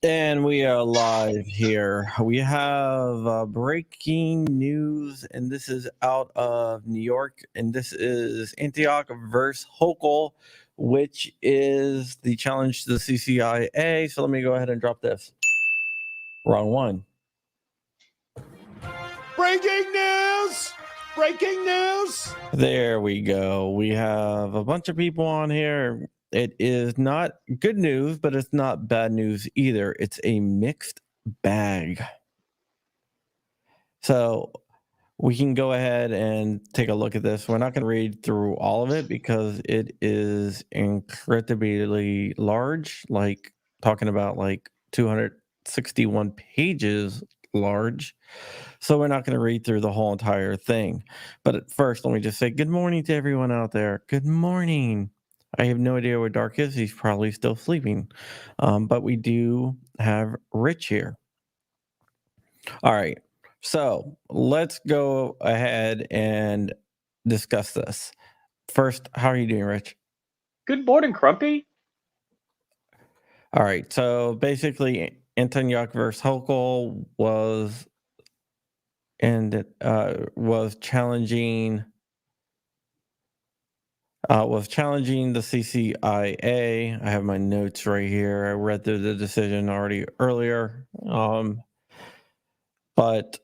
And we are live here. We have breaking news, and this is out of New York, and this is Antioch versus Hochul, which is the challenge to the CCIA. So let me go ahead and drop this. Wrong one. Breaking news! Breaking news! There we go. We have a bunch of people on here. It is not good news, but it's not bad news either. It's a mixed bag. So we can go ahead and take a look at this. We're not going to read through all of it because it is incredibly large, like talking about like 261 pages large. So we're not going to read through the whole entire thing. But at first, let me just say good morning to everyone out there. Good morning. I have no idea where Dark is. He's probably still sleeping. But we do have Rich here. All right. So let's go ahead and discuss this. First, how are you doing, Rich? Good morning, Crumpy. All right. So basically, Antioch versus Hochul was challenging the CCIA. I have my notes right here. I read through the decision already earlier. But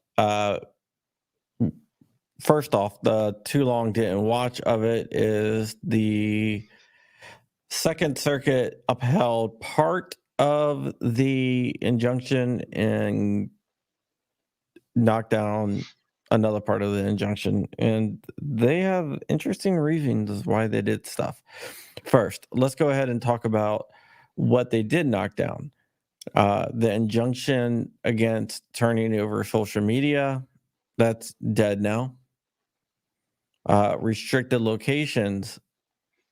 first off, the too long didn't watch of it is the Second Circuit upheld part of the injunction and knocked down another part of the injunction, and they have interesting reasons why they did stuff. First, let's go ahead and talk about what they did knock down. The injunction against turning over social media, that's dead now. Restricted locations.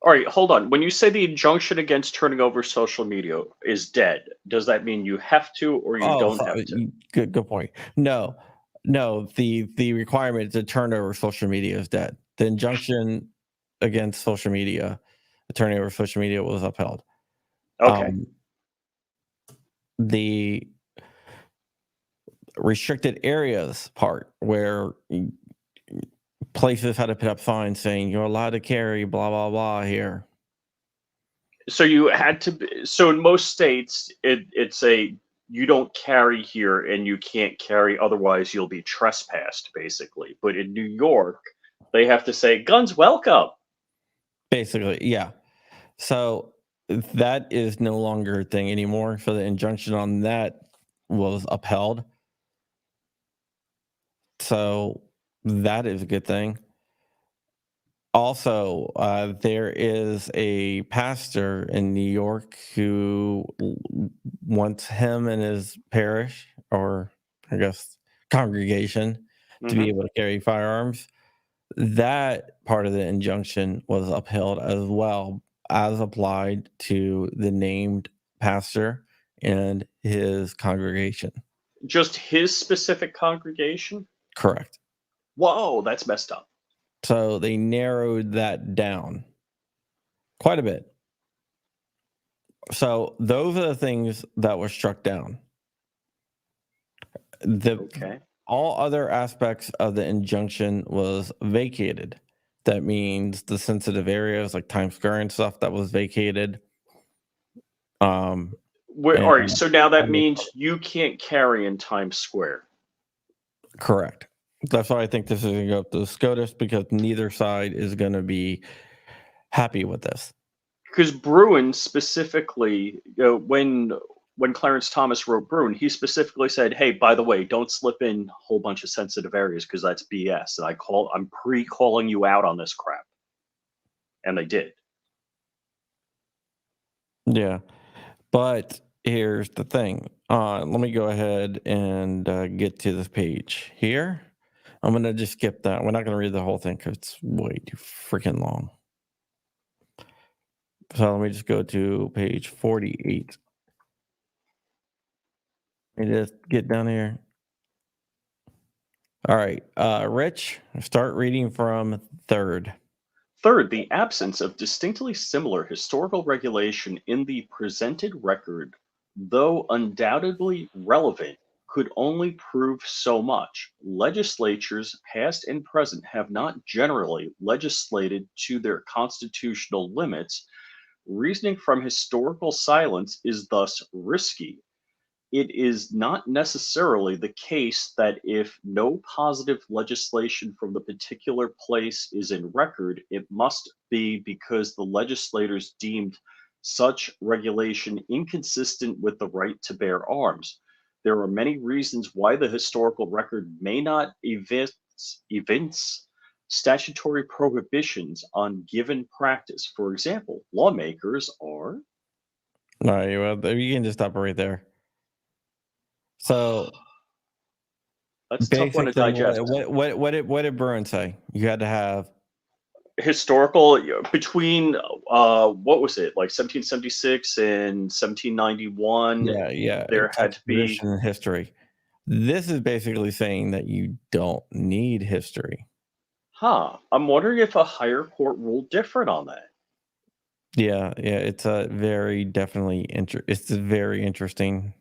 All right, hold on. When you say the injunction against turning over social media is dead, does that mean you have to or you don't have to? Good point. No, the requirement to turn over social media is dead. The injunction against social media, the turning over social media was upheld. Okay. The restricted areas part where places had to put up signs saying you're allowed to carry blah blah blah here. So you had to. So in most states, it's a you don't carry here and you can't carry otherwise you'll be trespassed basically. But in New York, they have to say guns welcome. Basically, yeah. So that is no longer a thing anymore. So the injunction on that was upheld. So that is a good thing. Also, there is a pastor in New York who wants him and his parish, or I guess congregation, to be able to carry firearms. That part of the injunction was upheld as well, as applied to the named pastor and his congregation. Just his specific congregation? Correct. Whoa, that's messed up. So they narrowed that down quite a bit. So those are the things that were struck down. All other aspects of the injunction was vacated. that means the sensitive areas like Times Square and stuff that was vacated. Um, All and right, so now that means you can't carry in Times Square. correct. That's why I think this is going to go up to the SCOTUS, because neither side is going to be happy with this. Because Bruin specifically, when Clarence Thomas wrote Bruin, he specifically said, "Hey, by the way, don't slip in a whole bunch of sensitive areas because that's BS." And I'm pre-calling you out on this crap, and they did. Yeah. But here's the thing. Let me go ahead and get to this page here. I'm going to just skip that. We're not going to read the whole thing because it's way too freaking long. So let me just go to page 48. Let me just get down here. All right. Rich, start reading from third. Third, the absence of distinctly similar historical regulation in the presented record, though undoubtedly relevant, could only prove so much. Legislatures, past and present, have not generally legislated to their constitutional limits. Reasoning from historical silence is thus risky. It is not necessarily the case that if no positive legislation from the particular place is in record, it must be because the legislators deemed such regulation inconsistent with the right to bear arms. There are many reasons why the historical record may not evince statutory prohibitions on given practice. For example, lawmakers are. All right. Well, you can just stop right there. So That's a tough one to basically, digest. what did Bruin say? You had to have Historical between what was it, like 1776 and 1791, yeah, there had text, to be. tradition, and history. This is basically saying that you don't need history. I'm wondering if a higher court ruled different on that. Yeah, it's a very definitely it's very interesting.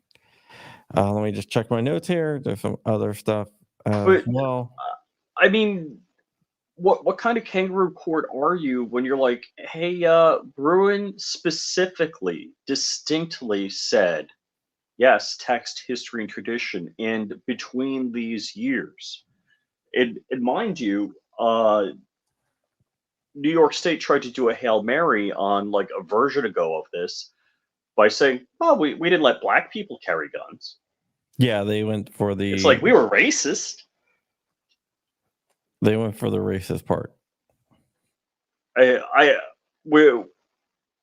Let me just check my notes here. There's some other stuff as But well. I mean, what kind of kangaroo court are you when you're like, hey, Bruin specifically distinctly said yes, text, history, and tradition, and between these years, and mind you, New York State tried to do a Hail Mary on like a version ago of this by saying, "Oh, we didn't let black people carry guns." Yeah, they went for It's the like we were racist. racist part. I we,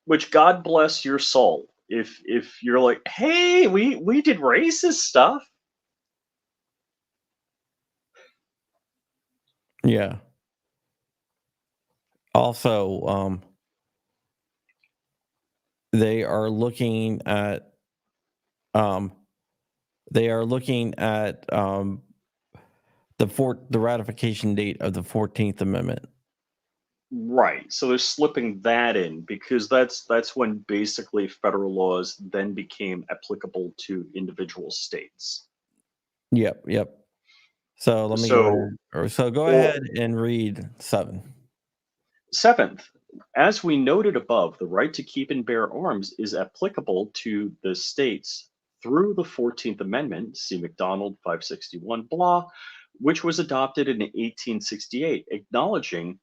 which God bless your soul if you're like, hey, we did racist stuff. Yeah. Also, they are looking at um they are looking at the ratification date of the 14th Amendment. Right. So they're slipping that in because that's when basically federal laws then became applicable to individual states. Yep. So let me go So, ahead. So go well, ahead and read 7. seventh, as we noted above, the right to keep and bear arms is applicable to the states through the 14th Amendment, see McDonald 561, blah, which was adopted in 1868. Acknowledging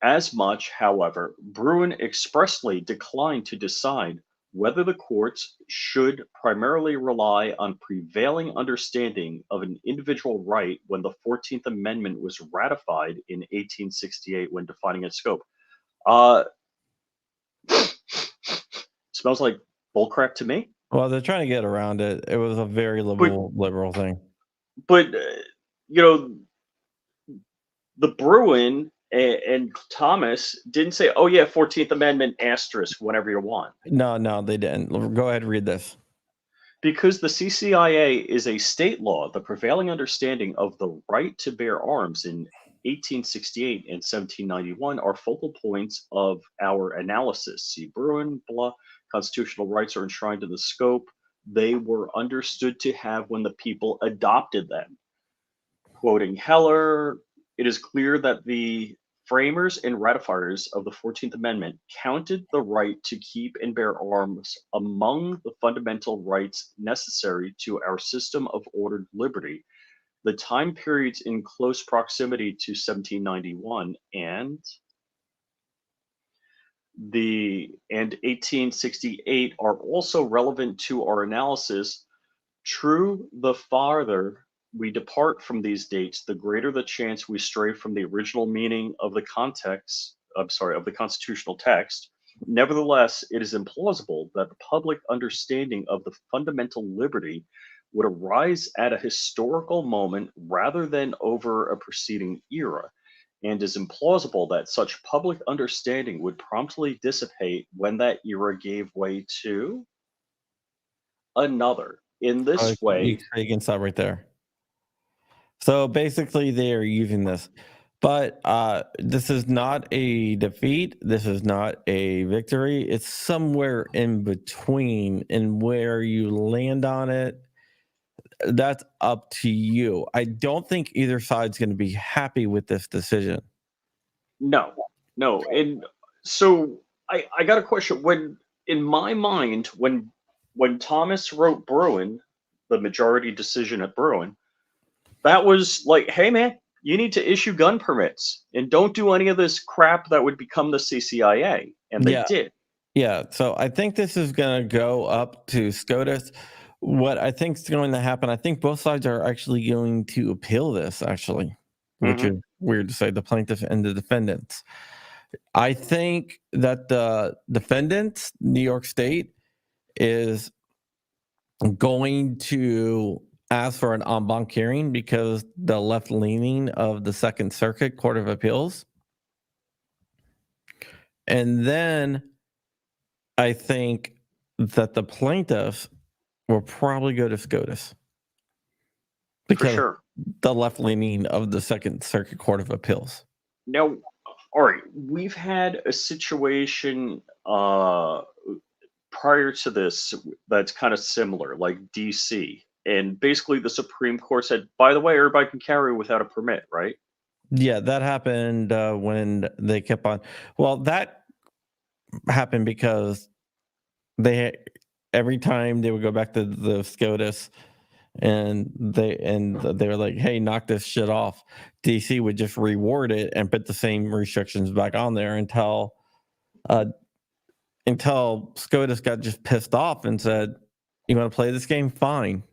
as much, however, Bruin expressly declined to decide whether the courts should primarily rely on prevailing understanding of an individual right when the 14th Amendment was ratified in 1868 when defining its scope. Uh, smells like bullcrap to me. Well, they're trying to get around it. It was a very But liberal thing. but you know the Bruin and Thomas didn't say, "Oh yeah, 14th Amendment asterisk whenever you want," No, they didn't. Go ahead and read this. because the CCIA is a state law. The prevailing understanding of the right to bear arms in 1868 and 1791 are focal points of our analysis. See Bruin, blah. Constitutional rights are enshrined in the scope they were understood to have when the people adopted them. Quoting Heller, it is clear that the framers and ratifiers of the 14th Amendment counted the right to keep and bear arms among the fundamental rights necessary to our system of ordered liberty. The time periods in close proximity to 1791 and 1868 are also relevant to our analysis. True, the farther we depart from these dates, the greater the chance we stray from the original meaning of the of the constitutional text. Nevertheless, it is implausible that the public understanding of the fundamental liberty would arise at a historical moment rather than over a preceding era, and is implausible that such public understanding would promptly dissipate when that era gave way to another. In this You way, can stop right there. So basically, they are using this, but this is not a defeat. This is not a victory. It's somewhere in between, and where you land on it, that's up to you. I don't think either side's going to be happy with this decision. no, no. And so I got a question. When in my mind, when Thomas wrote Bruin, the majority decision at Bruin, that was like, hey man, you need to issue gun permits and don't do any of this crap that would become the CCIA. And they Yeah, did. yeah. So I think this is going to go up to SCOTUS. What I think is going to happen, I think both sides are actually going to appeal this, actually, which Hmm. is weird to say, the plaintiff and the defendants. I think that the defendants, New York State, is going to ask for an en banc hearing because the left leaning of the Second Circuit Court of Appeals. And then I think that the plaintiffs will probably go to SCOTUS For because sure. the left leaning of the Second Circuit Court of Appeals. Now, all right, we've had a situation prior to this that's kind of similar, like DC. And basically, the Supreme Court said, by the way, everybody can carry without a permit, right? Yeah, that happened when they kept on. Well, that happened because they every time they would go back to the SCOTUS and they were like, "Hey, knock this shit off." DC would just reward it and put the same restrictions back on there uh, until SCOTUS got just pissed off and said, "You want to play this game? Fine.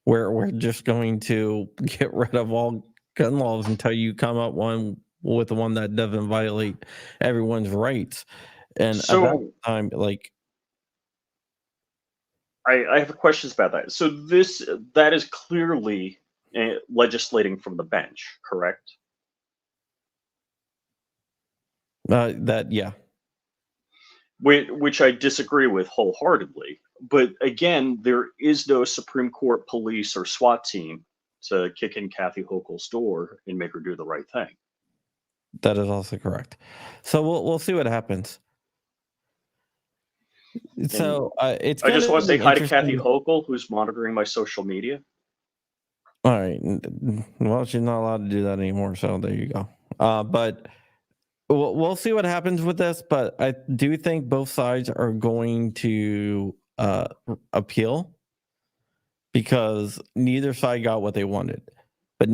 We're just going to get rid of all gun laws until you come up with the one that doesn't violate everyone's rights." And at that So time, like, I have questions about that. So that is clearly legislating from the bench, correct? that yeah, Which I disagree with wholeheartedly. But again, there is no Supreme Court police or SWAT team to kick in Kathy Hochul's door and make her do the right thing. that is also correct. So we'll see what happens. And So it's I going just to want to say be hi to Kathy interesting. Hochul, who's monitoring my social media. All right. Well, she's not allowed to do that anymore. So there you go. But we'll see what happens with this. But I do think both sides are going to appeal because neither side got what they wanted. But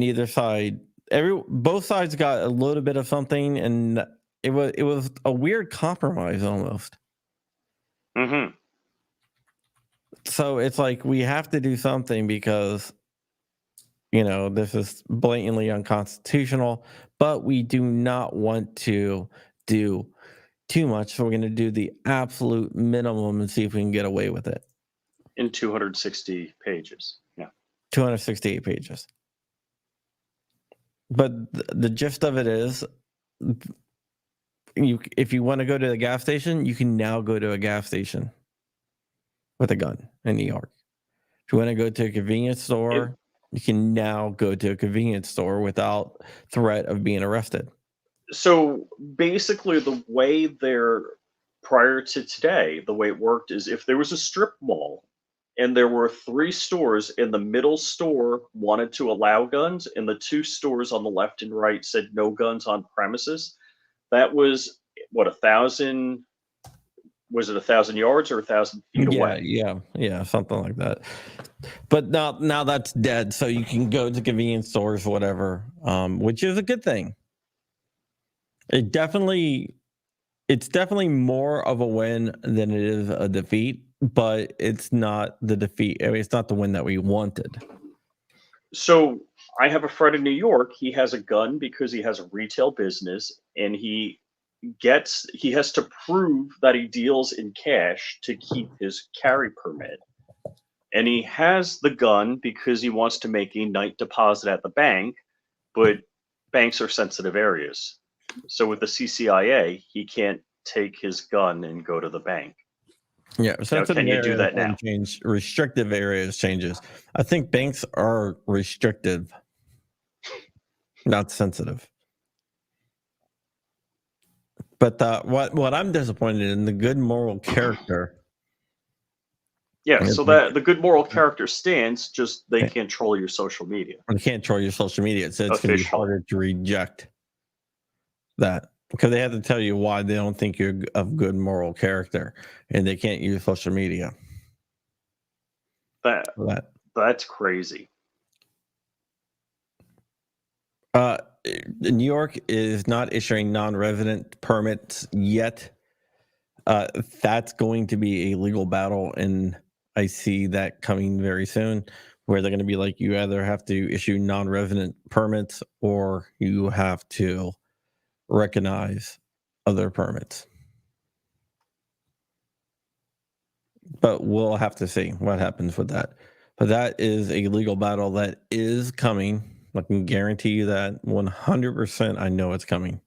both sides got a little bit of something, and it was a weird compromise almost. Hmm. So it's like we have to do something because this is blatantly unconstitutional, but we do not want to do too much. So we're going to do the absolute minimum and see if we can get away with it. In 260 pages. Yeah. 268 pages. But the gist of it is, if you want to go to the gas station, you can now go to a gas station with a gun in New York. If you want to go to a convenience store, you can now go to a convenience store without threat of being arrested. So basically, the way they're prior to today, the way it worked is if there was a strip mall and there were 3 stores, and the middle store wanted to allow guns, and the 2 stores on the left and right said no guns on premises. That was what, 1,000, was it 1,000 yards or 1,000 feet Yeah, away? yeah, something like that. But now that's dead, so you can go to convenience stores, whatever, which is a good thing. It's definitely more of a win than it is a defeat, but it's not the defeat. I mean, it's not the win that we wanted. So I have a friend in New York. He has a gun because he has a retail business, and he has to prove that he deals in cash to keep his carry permit. And he has the gun because he wants to make a night deposit at the bank, but banks are sensitive areas. So with the CCIA, he can't take his gun and go to the bank. Yeah, Now, sensitive can you do areas that now? don't change. Restrictive areas changes. I think banks are restrictive, not sensitive. But what I'm disappointed in the good moral character. Yeah, Is so like, that the good moral character stands, just they can't troll your social media you can't troll your social media, so it's going to be officially. harder to reject that because they have to tell you why they don't think you're of good moral character, and they can't use social media That for that. that's crazy. Uh, New York is not issuing non-resident permits yet. That's going to be a legal battle, and I see that coming very soon, where they're going to be like, you either have to issue non-resident permits or you have to recognize other permits. But we'll have to see what happens with that. But that is a legal battle that is coming. I can guarantee you that 100%. I know it's coming.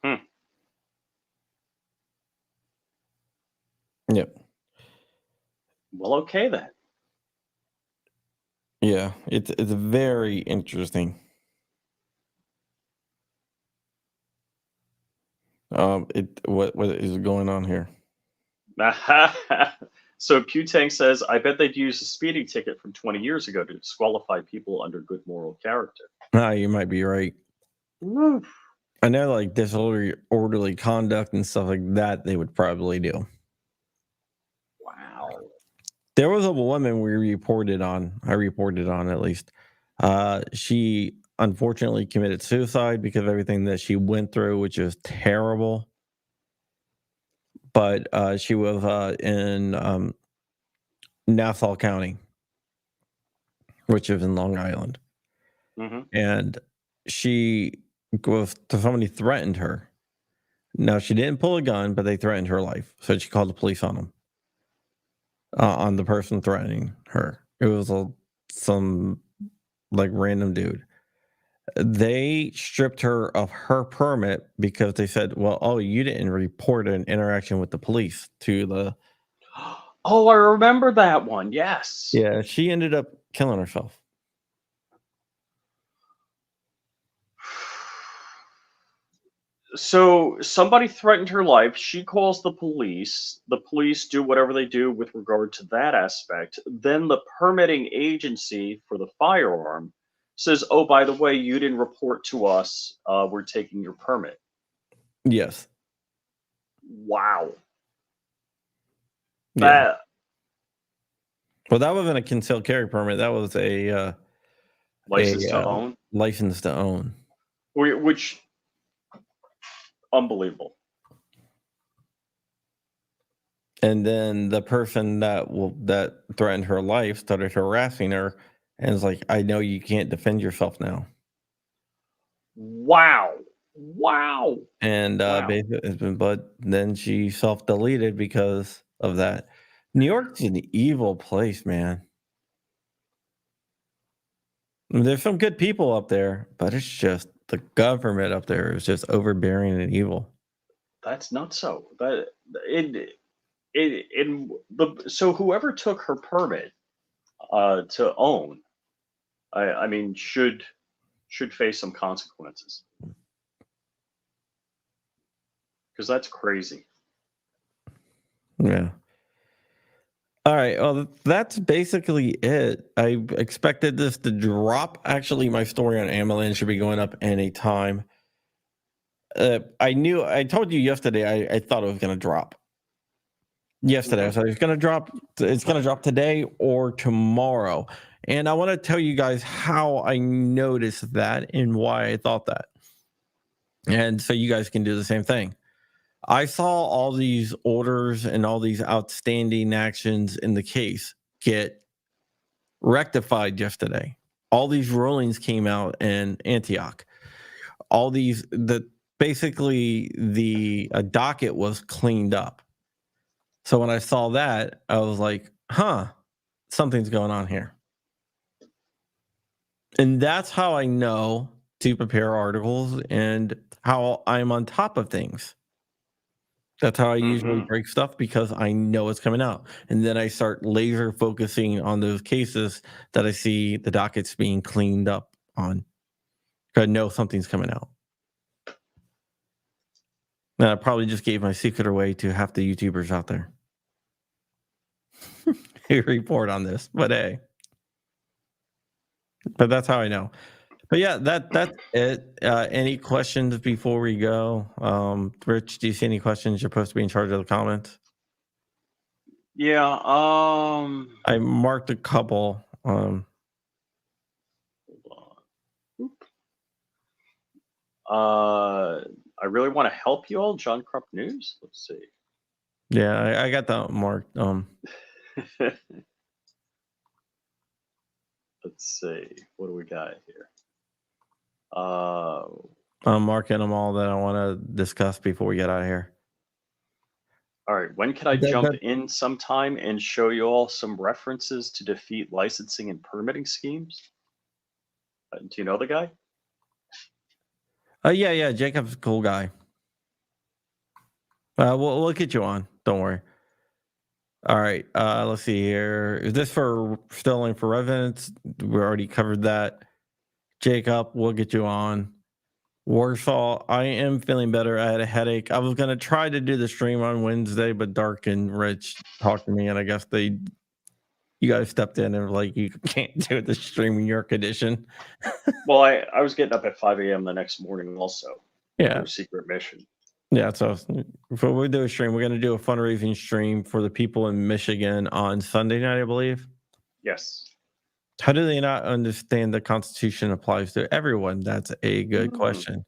Hmm. Yep. Well, okay then. Yeah. It's very interesting. What is going on here? So Putang says, I bet they'd use a speeding ticket from 20 years ago to disqualify people under good moral character. Ah, you might be right. Woo. I know, like disorderly conduct and stuff like that, they would probably do. Wow. There was a woman we reported on. I reported on at least. She unfortunately committed suicide because of everything that she went through, which is terrible. But she was in Nassau County, which is in Long Island, Hmm. and she somebody threatened her. Now she didn't pull a gun, but they threatened her life, so she called the police on them. On the person threatening her. It was some like random dude. They stripped her of her permit because they said, "Well, oh, you didn't report an interaction with the police to the." Oh, I remember that one. Yes. Yeah, she ended up killing herself. So somebody threatened her life. She calls the police. The police do whatever they do with regard to that aspect. Then the permitting agency for the firearm says, "Oh, by the way, you didn't report to us. We're taking your permit." Yes. Wow. Yeah. That Well, that wasn't a concealed carry permit. That was a license to own, license to own. which unbelievable. And then the person that threatened her life started harassing her and was like, "I know you can't defend yourself now." Wow. Wow. And Wow. but then she self-deleted because of that. New York's an evil place, man. There's some good people up there, but it's just the government up there is just overbearing and evil. That's not so. That in the so whoever took her permit to own, I mean, should face some consequences because that's crazy. Yeah. All right. Well, that's basically it. I expected this to drop. Actually, my story on Amalan should be going up any time. I told you yesterday, I thought it was going to drop. Yesterday, I said it's going to drop. It's going to drop today or tomorrow. And I want to tell you guys how I noticed that and why I thought that. And so you guys can do the same thing. I saw all these orders and all these outstanding actions in the case get rectified yesterday. All these rulings came out in Antioch. All these basically the docket was cleaned up. So when I saw that, I was like, "Huh, something's going on here." And that's how I know to prepare articles and how I'm on top of things. That's how I usually break stuff, because I know it's coming out. And then I start laser focusing on those cases that I see the dockets being cleaned up on. I know something's coming out. And I probably just gave my secret away to half the YouTubers out there who report on this. But hey, but that's how I know. But yeah, that's it. Any questions before we go? Rich, do you see any questions? You're supposed to be in charge of the comments. Yeah. I marked a couple. Hold on. I really want to help you all, John Crump News. Let's see. Yeah, I got that marked. Let's see. What do we got here? I'm marking them all that I want to discuss before we get out of here. All right. When can I jump in sometime and show you all some references to defeat licensing and permitting schemes? Do you know the guy? Yeah. Jacob's a cool guy. We'll get you on. Don't worry. All right. Let's see here. Is this for stealing for residents? We already covered that. Jacob, we'll get you on. Warsaw, I am feeling better. I had a headache. I was going to try to do the stream on Wednesday, but Dark and Rich talked to me, and I guess you guys stepped in and were like, you can't do the stream in your condition. Well, I was getting up at 5 a.m. the next morning also. Yeah. For a secret mission. Yeah, so if we do a stream, we're going to do a fundraising stream for the people in Michigan on Sunday night, I believe. Yes. How do they not understand the Constitution applies to everyone? That's a good question.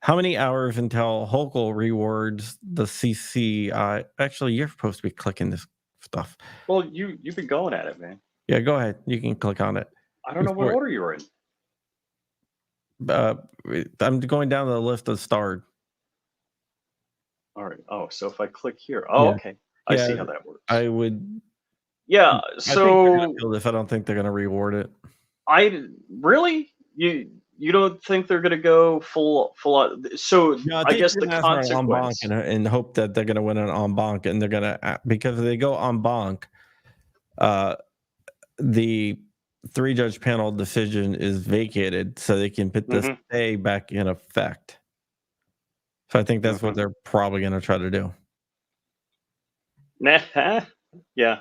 How many hours until Hochul rewards the CCIA? Actually, you're supposed to be clicking this stuff. Well, you've been going at it, man. Yeah, go ahead. You can click on it. I don't know what order you're in. I'm going down the list of starred. All right. Oh, so if I click here, okay. I see how that works. I would. Yeah. So I don't think they're going to reward it. You don't think they're going to go full on? So no, I guess the consequence and hope that they're going to win an en banc, and they're going to, because if they go en banc, the 3-judge panel decision is vacated, so they can put this stay back in effect. So I think that's what they're probably going to try to do. Yeah,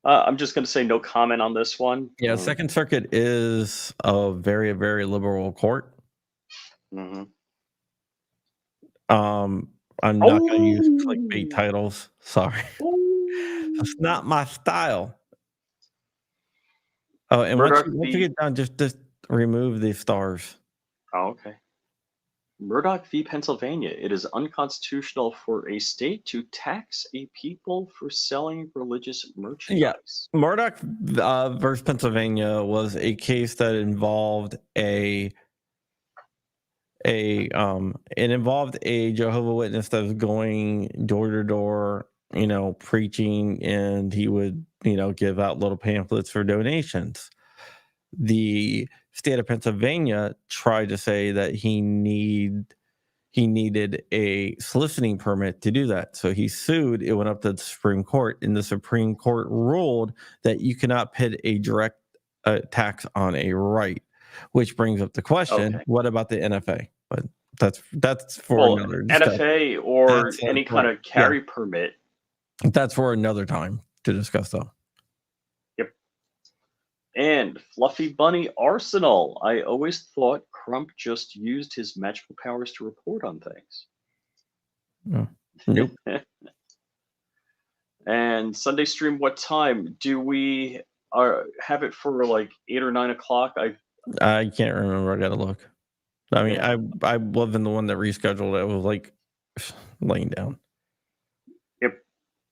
I'm just going to say no comment on this one. Yeah, Second Circuit is a very, very liberal court. I'm not going to use clickbait titles. Sorry. That's not my style. Oh, and once you get done, just remove the stars. Oh, okay. Murdoch v. Pennsylvania. It is unconstitutional for a state to tax a people for selling religious merchandise. Yeah, Murdoch versus Pennsylvania was a case that involved it involved a Jehovah's Witness that was going door to door, preaching, and he would, give out little pamphlets for donations. The state of Pennsylvania tried to say that he needed a soliciting permit to do that. So he sued. It went up to the Supreme Court, and the Supreme Court ruled that you cannot put a direct tax on a right, which brings up the question, what about the NFA? But that's for another discussion. NFA or any kind of carry permit That's for another time to discuss, though. And Fluffy Bunny Arsenal. I always thought Crump just used his magical powers to report on things. Nope. And Sunday stream, what time? Do we have it for like 8 or 9 o'clock? I can't remember. I gotta look. I mean, Yeah. I wasn't the one that rescheduled it. It was like laying down. Yep.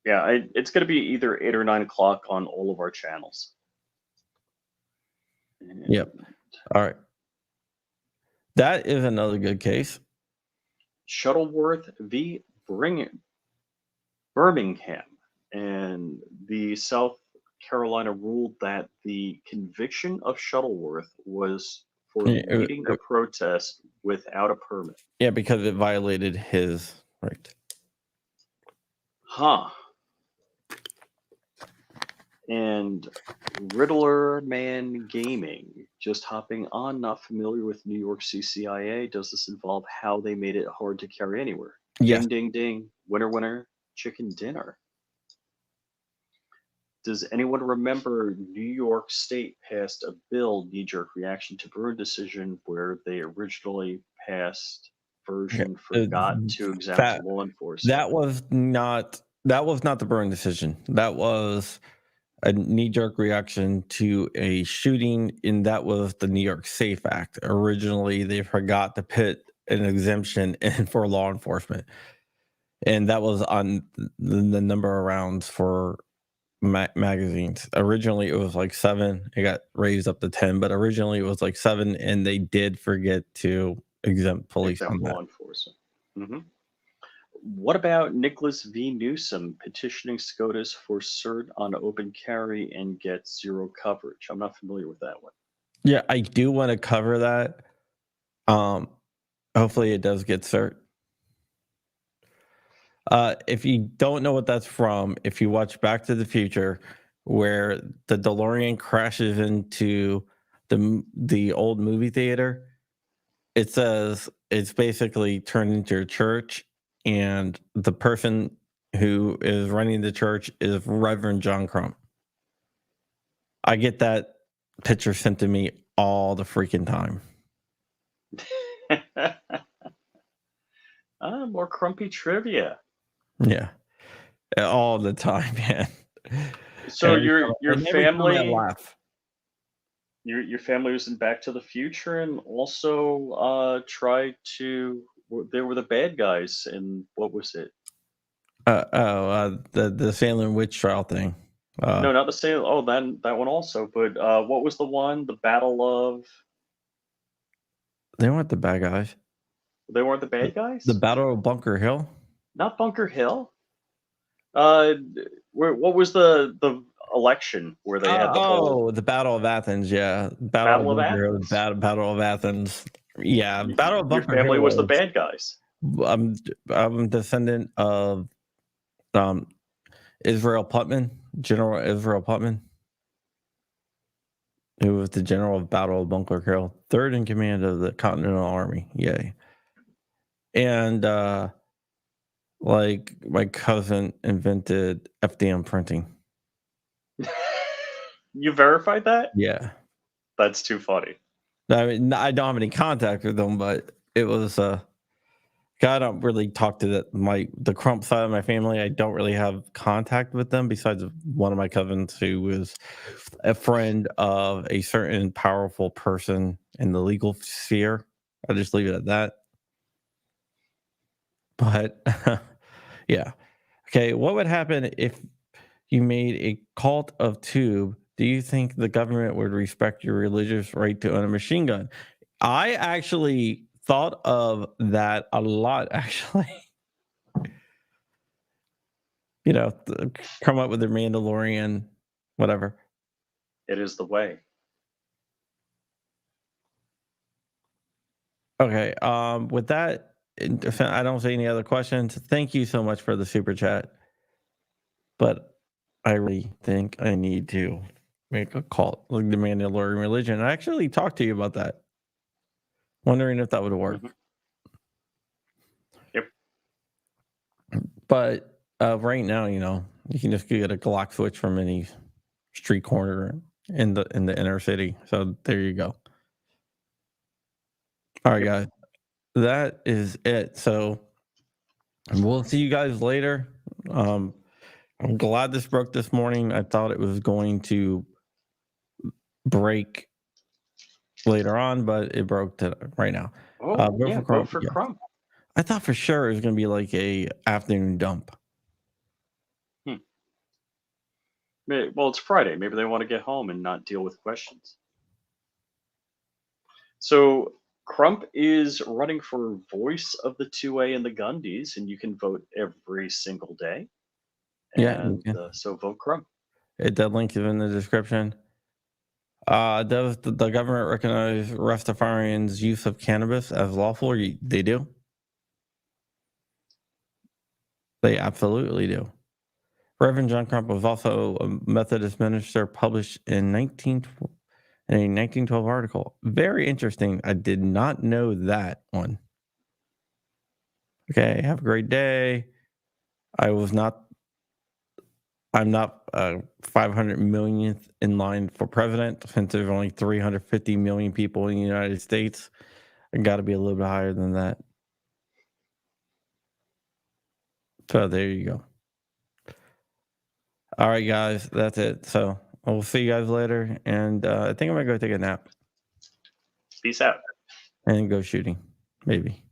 Yeah, it's going to be either 8 or 9 o'clock on all of our channels. Yep. All right. That is another good case. Shuttleworth v. Birmingham. And the South Carolina ruled that the conviction of Shuttleworth was for leading a protest without a permit. Yeah, because it violated his right. Huh. And Riddler Man Gaming, just hopping on, not familiar with New York CCIA. Does this involve how they made it hard to carry anywhere? Yes. Ding, ding, ding. Winner, winner, chicken dinner. Does anyone remember New York State passed a bill, knee-jerk reaction to Bruin decision, where they originally passed version forgot to exempt law enforcement? That was not the Bruin decision. That was a knee-jerk reaction to a shooting, and that was the New York Safe Act. Originally, they forgot to put an exemption in for law enforcement, and that was on the number of rounds for magazines. Originally, it was like 7. It got raised up to 10, but originally it was like 7, and they did forget to exempt police on law enforcement. Mm-hmm. What about Nicholas V. Newsom petitioning SCOTUS for cert on open carry and get zero coverage? I'm not familiar with that one. Yeah, I do want to cover that. Hopefully it does get cert. If you don't know what that's from, if you watch Back to the Future, where the DeLorean crashes into the old movie theater, it says it's basically turned into a church, and the person who is running the church is Reverend John Crump. I get that picture sent to me all the freaking time. More Crumpy trivia. Yeah, all the time, man. So your family laugh. Your family was in Back to the Future, and also tried to. They were the bad guys, and what was it? The Salem witch trial thing. No, not the Salem. Oh, that one also. But what was the one? The Battle of. They weren't the bad guys. They weren't the bad guys. The Battle of Bunker Hill. Not Bunker Hill. What was the election where they had the whole... the Battle of Athens? Yeah, Battle of Athens. Battle of Athens. Yeah, Battle of Bunker Hill. Your family was the bad guys. I'm a descendant of Israel Putnam, General Israel Putnam, who was the general of Battle of Bunker Hill, third in command of the Continental Army. Yay! And like my cousin invented FDM printing. You verified that? Yeah, that's too funny. I mean, I don't have any contact with them, but it was I don't really talk to the Crump side of my family. I don't really have contact with them besides one of my cousins who was a friend of a certain powerful person in the legal sphere. I'll just leave it at that. But yeah. Okay, what would happen if you made a cult of tube? Do you think the government would respect your religious right to own a machine gun? I actually thought of that a lot, actually. You know, come up with the Mandalorian, whatever. It is the way. Okay, with that, I don't see any other questions. Thank you so much for the super chat. But I really think I need to make a cult like the Mandalorian religion. I actually talked to you about that. Wondering if that would work. Mm-hmm. Yep. But right now, You can just get a Glock switch from any street corner in the inner city. So there you go. All right, guys. That is it. So we'll see you guys later. I'm glad this broke this morning. I thought it was going to break later on, but it broke right now. Oh, Vote yeah, for vote Crump. for Yeah. Crump. I thought for sure it was going to be like a afternoon dump. Well, it's Friday. Maybe they want to get home and not deal with questions. So Crump is running for voice of the 2A and the Gundys, and you can vote every single day. Yeah, And so vote Crump. that link is in the description. Does the government recognize Rastafarians' use of cannabis as lawful? They do. They absolutely do. Reverend John Crump was also a Methodist minister, published in a 1912 article. Very interesting. I did not know that one. Okay, have a great day. I'm not 500 millionth in line for president, since there's only 350 million people in the United States. I got to be a little bit higher than that. So there you go. All right, guys, that's it. So we'll see you guys later. And I think I'm going to go take a nap Peace out. and go shooting, maybe.